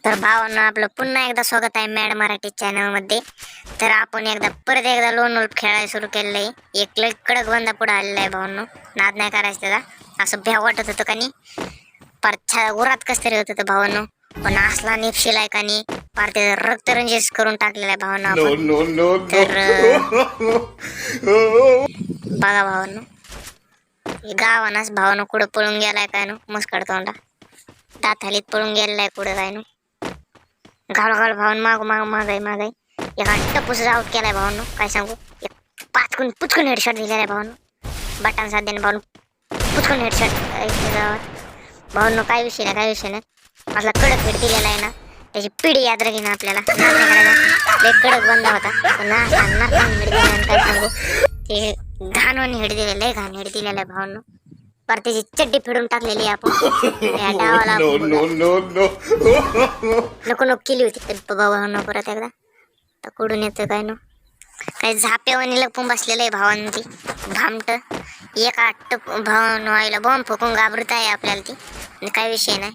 तर भावांनो, आपलं पुन्हा एकदा स्वागत आहे मॅड मराठी चॅनल मध्ये. तर आपण परत एकदा लोन वोल्फ खेळायला सुरू केलेलं आहे. एक लय कडक बंदा पुढे आलेला आहे भावांनो. नाद नाही करायचं त्याचा. असं भ्या वाटत होतं का नाही, पार उरात कस तरी होत होतं भावांनो. पण असला निपशिलाय का नाही, पार ते रक्तरंजित करून टाकलेला आहे भावांनो आपण. तर बघा भावांनो, गावानाच भावांनो कुठं पळून गेलाय काय नो मस्कड तोंडा. दातालीत पळून गेलेलाय कुठं काय नो. घाल भावन मागाई एका टपूस आउट केलाय भावांनो. काय सांगू, पाचकून पुचकून हेडशॉट दिलेला आहे भावांनो. बटन साध्याने भावांनो पुचकून हेडशॉट. भावांनो काय विषय नाही असला कडक हेड दिलेला आहे ना, त्याची पिढी याद राहील आपल्याला. लय कडक बंदा होता पण हेड दिला. काय सांगू, ते घाणवानी हेड दिलेलं आहे, घाण हेड दिलेला आहे भावांनो. पर त्याची चड्डी फिडून टाकलेली आपण या डावाला. नको केली होती भावांनो परत एकदा. तर कुठून येतं काय नो, काही झाप्यावानी लपून बसलेलं आहे भावांनी. ती भामट एक आठ भावांनो आईला बॉम्ब फुकून घाबरत आहे आपल्याला ती. काही विषय नाही,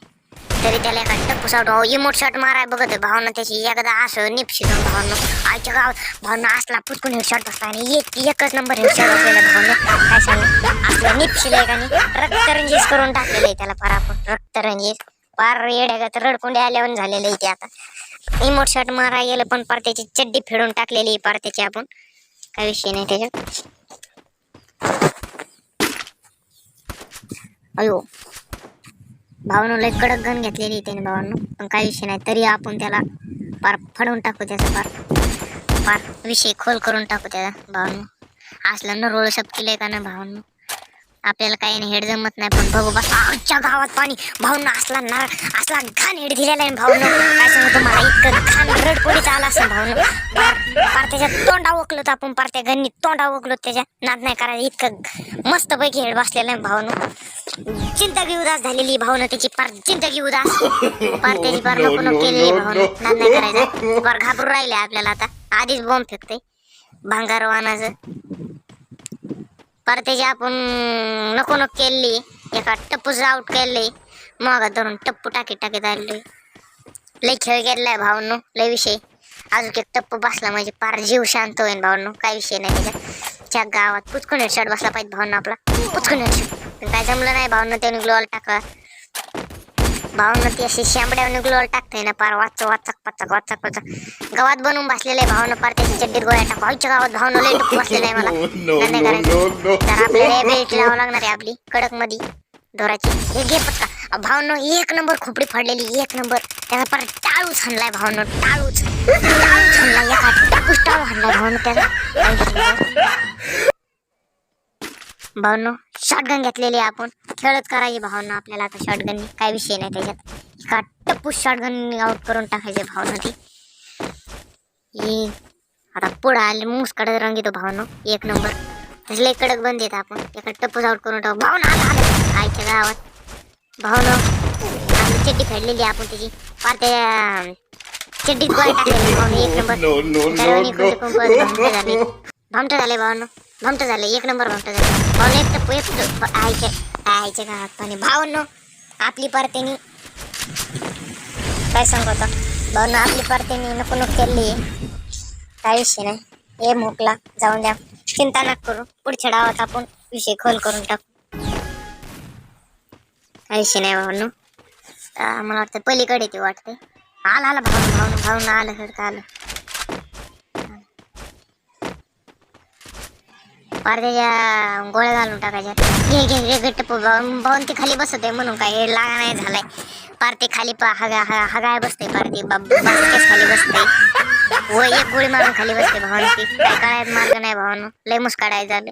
तरी त्याला एका टप्पूसाट इमोट शॉट माराय बघत आहे भावांना. त्याची एकदा असं निपशिरून भावांनो आईच्या गावात भावांना असला पुचकून हेडशॉट बसला आणि एकच नंबर हेडशॉट बसलेला भावांनो. काय सांगू, असलं निपशिलंय का नाही, रक्तरंजित करून टाकलेलं आहे त्याला पार आपण. रक्तरंजित पार येड्यागत रडकुंडे आल्यावर झालेलं आहे ते आता. इमोट शॉट मारा गेलं पण पार त्याची चड्डी फेडून टाकलेली पार त्याची आपण. काही विषय नाही त्याच्यात. अयो भावांनो, लय कडक गन घेतलेली त्याने भावांनो. पण काही विषय नाही, तरी आपण त्याला पार फडवून टाकू त्याचा. पार विषय खोल करून टाकू त्याचा भावांनो. असला नरोळ शब्द का ना भावांनो, आपल्याला काही नाही हेड जमत नाही. पण बघू बस आमच्या गावात पाणी भावांनो. असला घाण हेड दिलेला आहे भावांनो. काय सांगू तुम्हाला, इतकं घाण रडपोडीच आला असं भावांनो. पार त्याच्या तोंडा ओकलो तर आपण, पार त्या गन्नी तोंडा ओकलो त्याच्या. नाद नाही करायला, इतकं मस्त पैकी हेड बसलेला आहे भावांनो. जिंदगी उदास झालेली भावना त्याची, पार जिंदगी उदास. पार त्याची पार नको केलेली भावना. नाद नाही करायचा, पार घाबरून राहिले आपल्याला आता. आधीच बॉम्ब फेकते भांगार वाहनाचं. पार त्याची आपण नको केली. एका टप्पूच आउट केले, मग धरून टप्पू टाकीत आले. लय खेळ गेलाय भावांनो, लय विषय. अजून एक टप्पू बसला म्हणजे पार जीव शांत होईल भावांनो. काही विषय नाही त्याच्या गावात. पुचकून हेडशॉट बसला पाहिजे भावांनो आपला. पुचकून हेडशॉट काय जमलं नाही भावांनो. त्याने ग्लोअल टाका भावांनो. ती अशी शांबड्यावर ग्लोअल टाकते ना, पार वाचक गावात बनवून बसलेलं आहे भावांनो. पार त्याची चड्डीत गोळ्या टाकू. आईच्या गावात भावांनो लय टप्पू बसलेला आहे मला. नाही करायचं, तर आपल्याला बेल्ट लावावं लागणार आहे आपली कडक मध्ये दोराची. हे घे पटका भावांनो. एक नंबर खोपडी फाडलेली, एक नंबर. त्याचा पार टाळूच हाणलाय भावांनो. टाळूच हाणला, एका टप्पूच टाळू हाणलाय भावांनो त्याचा. भावांनो शॉटगन घेतलेली आपण, खेळत करायची भावांनो आपल्याला आता शॉटगन. काय विषय नाही त्याच्यात. एका टप्पू शॉटगन आउट करून टाकायचे भावांनो. ती आता पुढे आले मुसकडे रंग येतो भावांनो. एक नंबर लय कडक बंद येत आपण. एका टप्पूस आउट करून टाकू भावांनो. आला आईच्या गावात भावांनो. आपली चड्डी फेडलेली आपण त्याची, पार त्या चड्डीत गोळ्या टाकलेली भावांनो. एक नंबर भामट झाले भावांनो. भामट झाले, एक नंबर भामट झाले भावांनो. एक टप्पू आईच्या गावात पाणी भावांनो. आपली पार्ट्यानी काय सांगू आता भावांनो, आपली पार्ट्यानी नको केली. काय विषय नाही, हे मोकला जाऊन द्या, चिंता नका करू. पुढच्या डावात आपण विषय खोल करून टाकू. काही विषय नाही भावांनो. मला वाटतं पलीकडे ते वाटते. आला भावांनो आलं सारखं आलं. पार त्याच्या गोळ्या घालून टाकायच्या. घे गट्ट भाऊन ते खाली बसत आहे म्हणून काय लागा नाही झालाय. पार ते खाली हगाय बसते. पार ते बास्केट खाली बसते व एक गोळी मारून खाली बसते भावांनो. ती काय कळायचं मार्ग नाही भावांनो. लय मुस्काडाय झालं.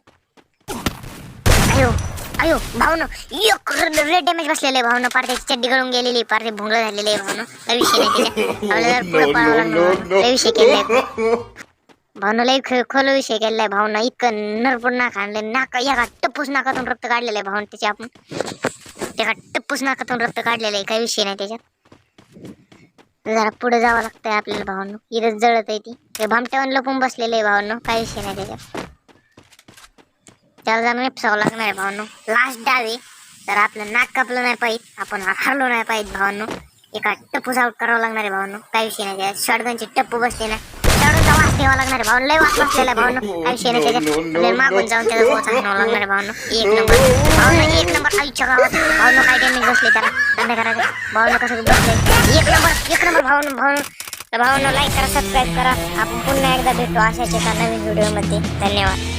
अयो भावांनो, एक रेड डॅमेज बसलेलं आहे भावांनो. पार त्याची चड्डी गळून गेलेली, पार ते भोंगळ झालेले आहे भावांनो. काही विषय नाही त्याच्या. आपल्याला पुढे पळावं लागणार. लय विषय केलाय भावना, लय खोल विषय केलाय भावना. इतकं नरपूर नाक आणले, नाका एका टप्पूस नाकातून रक्त काढलेलं आहे भावना त्याची आपण. एका टप्पूस नाकातून रक्त काढलेलं आहे. काही विषय नाही त्याच्यात. जरा पुढे जावं लागतंय आपल्याला भावांनो. इथं जळत आहे ती, ते भामट्यावर लपून बसलेलं आहे भावांनो. काही विषय नाही त्याच्यात. त्याला जरा निपसावं लागणार आहे भावांनो. लास्ट डावे तर आपलं नाक कापलं नाही पाहिजे, आपण हरलो नाही पाहिजे भावांनो. एका टप्पूच आउट करावं लागणार आहे भावांनो, काही विषय नाही त्याच्यात. शॉटगनची टप्पू बसते ना, शॉटगनचा वास घ्यावा लागणार आहे भावांनो, लय वास बसलेला आहे भावांनो, काही विषय नाही त्याच्यात. आपल्याला मागून जाऊन त्याचा बोचा हाणावं लागणार आहे भावांनो. एक नंबर भावांनो, एक नंबर आईच्या गावात भावांनो, काय डॅमेज बसले त्याला, धंदा करायचा भावांनो, कसं बसले एक नंबर भावांनो. भावांनो लाईक करा, सबस्क्राईब करा. आपण पुन्हा एकदा भेटू अशाच एका नवीन व्हिडिओमध्ये. धन्यवाद.